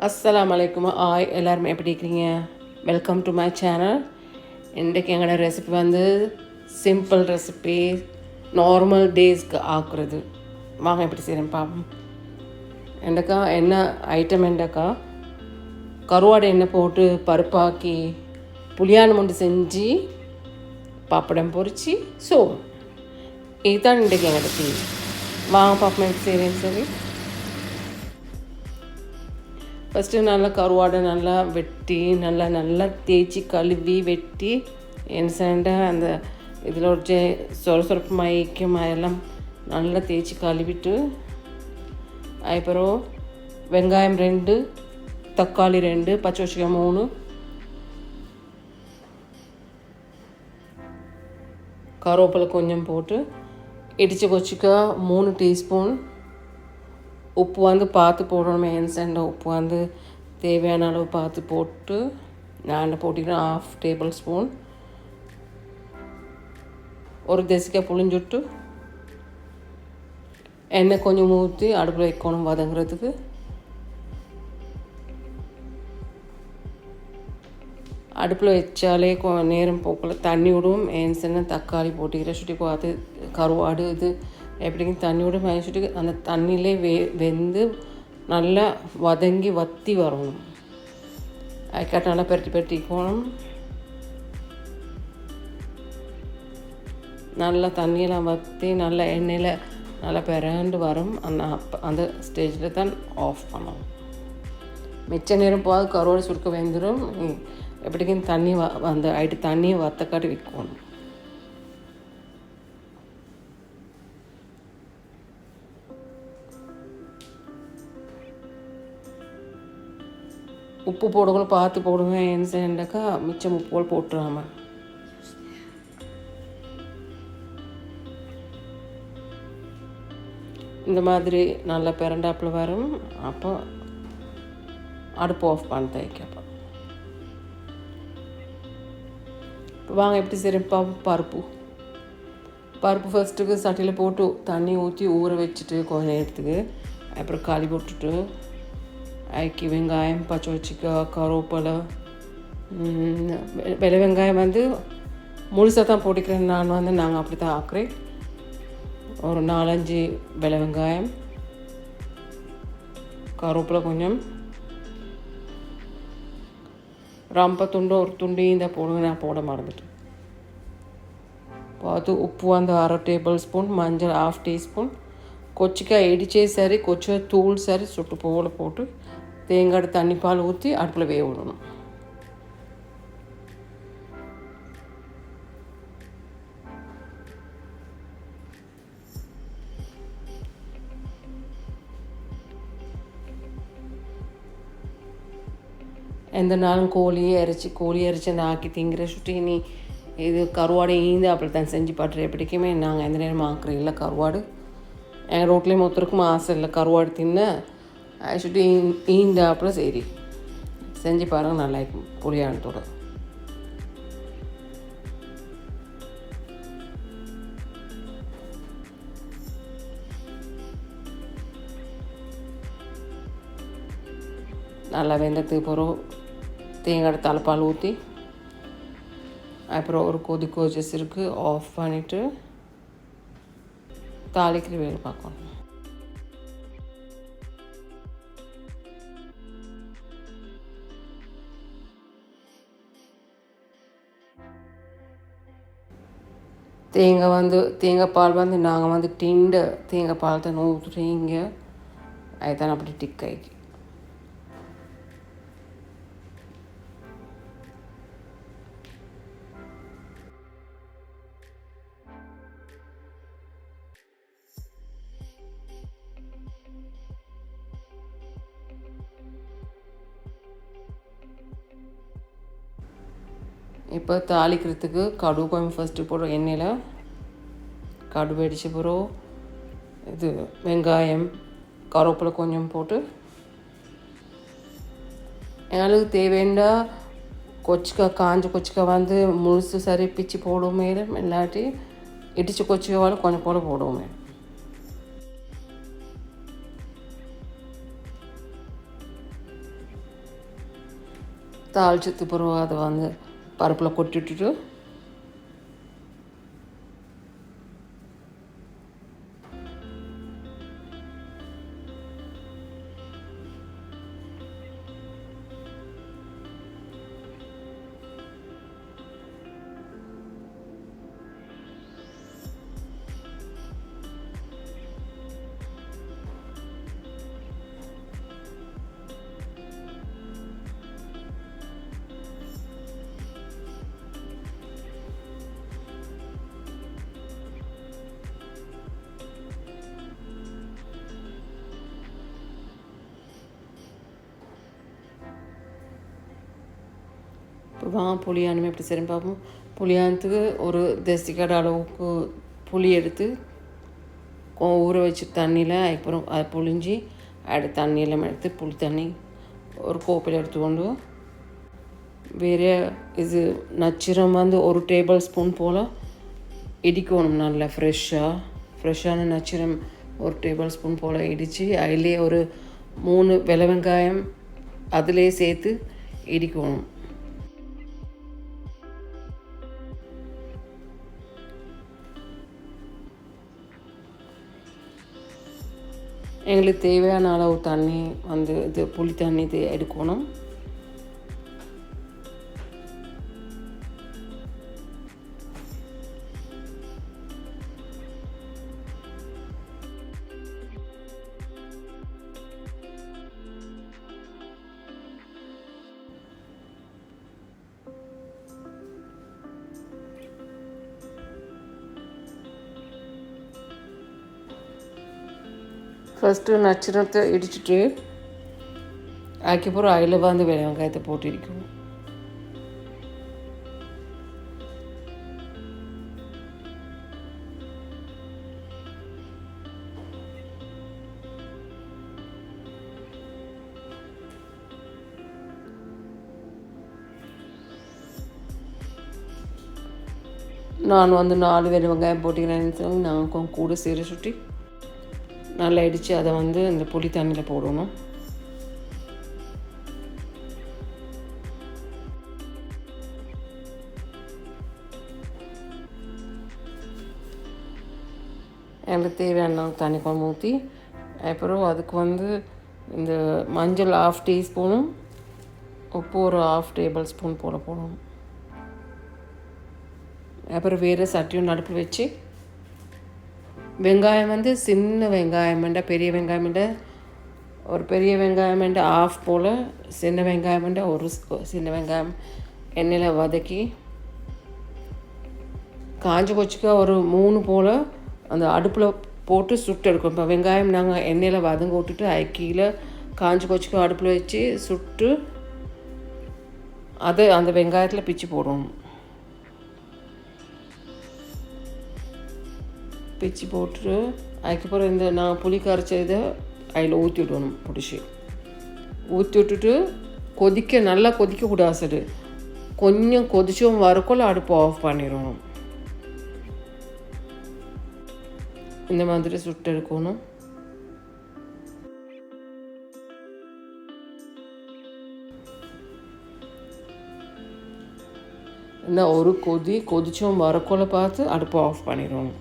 அஸ்ஸலாமு அலைக்கும். எல்லாருமே எப்படி இருக்கிறீங்க? Welcome to my channel. இன்றைக்கு எங்களோட ரெசிபி வந்து சிம்பிள் ரெசிபி, நார்மல் டேஸ்க்கு ஆக்குறது. வாங்க எப்படி செய்கிறேன் பார்ப்போம். என்னக்கா என்ன ஐட்டம் என்னக்கா, கருவாடு எண்ணெய் போட்டு பருப்பாக்கி புலியானம் ஒன்று செஞ்சு பாப்படம் பொரிச்சு இதுதான் இன்றைக்கு எங்களோட டீ. வாங்க பார்ப்போம் எப்படி செய்கிறேன்னு சொல்லி. ஃபஸ்ட்டு நல்லா கருவாடை நல்லா வெட்டி நல்லா தேய்ச்சி கழுவி வெட்டி என்சண்டை அந்த இதில் ஒரு சொரப்பு மயக்கம் எல்லாம் நல்லா தேய்ச்சி கழுவிட்டு, அதுக்கப்புறம் வெங்காயம் 2, தக்காளி 2, பச்சை மிளகாய் 3, கருவேப்பிலை கொஞ்சம் போட்டு இடித்து கொச்சிக்க 3 டீஸ்பூன் உப்பு வந்து பார்த்து போடணும். என்சண்டை உப்பு வந்து தேவையான அளவு பார்த்து போட்டு நான் போட்டிக்கிறேன். 1/2 டேபிள் ஸ்பூன் ஒரு தேசிக்காய் புளிஞ்சுட்டு எண்ணெய் கொஞ்சம் ஊற்றி அடுப்பில் வைக்கணும் வதங்குறதுக்கு. அடுப்பில் வச்சாலே நேரம் போக்கில் தண்ணி விடும். என்சண்டை தக்காளி போட்டிக்கிறேன். சுட்டி பார்த்து கருவாடு இது எப்படிங்க தண்ணியோட மயச்சுட்டு அந்த தண்ணியிலே வெந்து நல்லா வதங்கி வற்றி வரணும். அதுக்காட்ட நல்லா பெரட்டிக்கணும். நல்லா தண்ணியெல்லாம் வற்றி நல்லா எண்ணெயில் நல்லா பிறண்டு வரும். அந்த ஸ்டேஜில் தான் ஆஃப் பண்ணணும். மிச்ச நேரம் போது கருவாடு சுருக்க வெந்துடும். எப்படிக்கும் தண்ணி அந்த ஆகிட்டு தண்ணியை வத்தக்காட்டி வைக்கணும். உப்பு போடணும் பார்த்து போடுவேன். என்சண்டாக்கா மிச்சம் உப்பு போல் போட்டுறாம. இந்த மாதிரி நல்லா பிறண்டாப்பில் வரும். அப்போ அடுப்பு ஆஃப் பண்ண தேய்க்கப்போ வாங்க எப்படி செய்கிறப்பா. பருப்பு ஃபஸ்ட்டுக்கு சட்டியில் போட்டு தண்ணி ஊற்றி ஊற வச்சுட்டு கொஞ்சம் நேரத்துக்கு, அப்புறம் களி போட்டுட்டு அதுக்கு வெங்காயம், பச்சை மிளகாய், கருவேப்பிலை, வெள்ளை வெங்காயம் வந்து முழுசாக தான் போட்டுக்கிறேன். நாங்கள் அப்படி தான் ஆக்குறேன். ஒரு 4-5 வெள்ளை வெங்காயம், கருவேப்பிலை கொஞ்சம், ரம்ப துண்டு ஒரு துண்டு இந்த போடுங்க. நான் போட மறந்துட்டேன். பார்த்து உப்பு வந்து 1/2 டேபிள் ஸ்பூன், மஞ்சள் 1/2 டீஸ்பூன், கொச்சிக்காய் இடிச்சே சரி, கொச்சிக்காய் தூள் சரி சுட்டு போல போட்டு தேங்காய் தண்ணி பால் ஊற்றி அடுப்பில் வேக விடணும். எந்த நாளும் கோழி இறைச்சி அந்த ஆக்கி திங்கிற சுட்டி நீ இது கருவாடு ஈந்து அப்படி தான் செஞ்சு பாட்டுற. எப்படிக்குமே நாங்கள் எந்த நேரம் ஆக்குறோம் இல்லை கருவாடு. எங்கள் ரோட்லேயும் ஒருத்தருக்கும் ஆசை இல்லை கருவாடு தின்ன. சுட்டி ஈந்தாப்புல சரி செஞ்சு பாருங்கள், நல்லா இருக்கும் புளியானத்தோட. நல்லா வெந்ததுக்கு அப்புறம் தேங்காய் தலைப்பால் ஊற்றி அப்புறம் ஒரு கொதிச்சிருக்கு ஆஃப் பண்ணிவிட்டு தாளிக்கிற வேலை பார்க்கணும். தேங்காய் பால் வந்து நாங்கள் வந்து டிண்டு தேங்காய் பால் தான் ஊற்றுறீங்க. அதுதான் அப்படி டிக் ஆகி இப்போ தாளிக்கிறதுக்கு கடுகு கொஞ்சம் ஃபஸ்ட்டு போடுறோம். எண்ணெயில் கடுகு அடித்த பிறகு இது வெங்காயம், கருவேப்பிலை கொஞ்சம் போட்டு எங்களுக்கு தேவைண்டா கொச்சிக்காய் காஞ்ச கொச்சிக்காய் வந்து முழுசு சரி பிச்சு போடுவோம். மேலும் இல்லாட்டி இடித்து கொச்சிக்காய் கொஞ்சம் போல் போடுவோம். தாளிச்சது பிறகு அதை வந்து பருப்பில் கொட்டிட்டு இப்போ புளியானம் எப்படி சரி பார்ப்போம். புளியானத்துக்கு ஒரு தேசிக்காடு அளவுக்கு புளி எடுத்து ஊற வச்சு தண்ணியில் அப்புறம் அதை புளிஞ்சி அடுத்து தண்ணியெல்லாம் எடுத்து புளி தண்ணி ஒரு கோப்பையில் எடுத்துக்கொண்டு வேறு இது நச்சிரம் வந்து ஒரு டேபிள் ஸ்பூன் போல் இடிக்கணும். நல்லா ஃப்ரெஷ்ஷான நச்சிரம் ஒரு டேபிள் ஸ்பூன் போல் இடித்து அதிலே ஒரு 3 வெங்காயம் அதிலே சேர்த்து இடிக்கணும். எங்களுக்கு தேவையான அளவு தண்ணி வந்து இது புளி தண்ணி இது எடுக்கணும். ஃபஸ்ட்டு நச்சிரத்தை இடிச்சிட்டு அதுக்கப்புறம் அதில் வந்து வெங்காயத்தை போட்டு இடிக்கணும். நான் வந்து 4 வெங்காயம் போட்டுக்கிறேன்னு நான் கூட சீரை சுட்டி நல்லா இடித்து அதை வந்து இந்த புளி தண்ணியில் போடணும். எனக்கு தேவையான தண்ணி கொஞ்சம் ஊற்றி அப்புறம் அதுக்கு வந்து இந்த மஞ்சள் 1/2 டீஸ்பூனும் உப்பு ஒரு 1/2 டேபிள் ஸ்பூன் போல் போடணும். அப்புறம் வேறு சட்டியும் நடுப்பில் வச்சு வெங்காயம் வந்து சின்ன வெங்காயம் பெரிய வெங்காயம் ஒரு பெரிய வெங்காயம் 1/2 போல், சின்ன வெங்காயம் ஒரு சின்ன வெங்காயம் எண்ணெயில் வதக்கி காஞ்ச கொச்சிக்கா ஒரு 3 போல் அந்த அடுப்பில் போட்டு சுட்டு எடுக்கும். இப்போ வெங்காயம் நாங்கள் எண்ணெயில் வதங்க விட்டுட்டு அது கீழே காஞ்ச கொச்சிக்கா அடுப்பில் வச்சு சுட்டு அதை அந்த வெங்காயத்தில் பிச்சு போடணும். பிச்சு போட்டுட்டு அதுக்கப்புறம் இந்த நான் புளி கரைச்ச இதை அதில் ஊற்றி விடணும். ஊற்றி விட்டுட்டு நல்லா கொதிக்கக்கூடாது. சரி, கொஞ்சம் கொதிச்சும் வரக்குள்ள அடுப்பு ஆஃப் பண்ணிடணும். இந்த மாதிரி சுட்டு எடுக்கணும். இந்த ஒரு கொதிச்சும் வரக்குள்ள பார்த்து அடுப்பு ஆஃப் பண்ணிடணும்.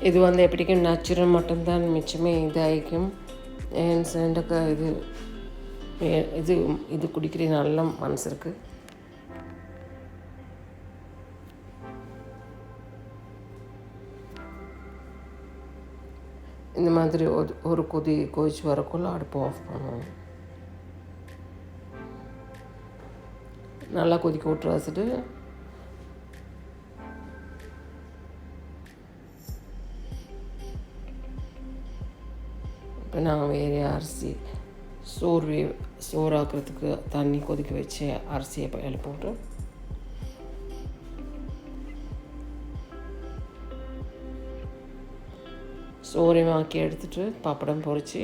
இது வந்து எப்படிக்கும் நேச்சுரல் மட்டும்தான் மிச்சமே இதாகிக்கும். இது இது இது குடிக்கிற நல்ல மனசு இருக்குது. இந்த மாதிரி ஒரு கொதிச்சு வரக்குள்ள அடுப்பு ஆஃப் பண்ணுவோம். நல்லா கொதிக்க விட்டு வச்சுட்டு இப்போ நான் வேறு அரிசி சோறாக்குறதுக்கு தண்ணி கொதிக்க வச்சு அரிசியை அதில் போட்டு சோறையும் ஆக்கி எடுத்துகிட்டு பப்படம் பொரித்து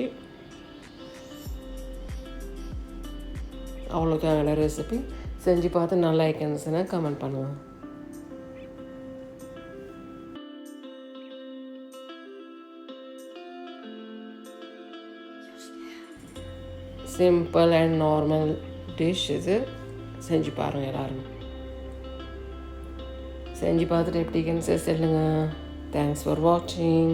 அவ்வளோதான் ரெசிபி. செஞ்சு பார்த்து நல்லா இருக்குன்னு கமெண்ட் பண்ணுங்கள். சிம்பிள் அண்ட் நார்மல் டிஷ் இது. செஞ்சு பாருங்கள் எல்லோரும். செஞ்சு பார்த்துட்டு எப்படின்னு சொல்லுங்கள். தேங்க்ஸ் ஃபார் வாட்சிங்.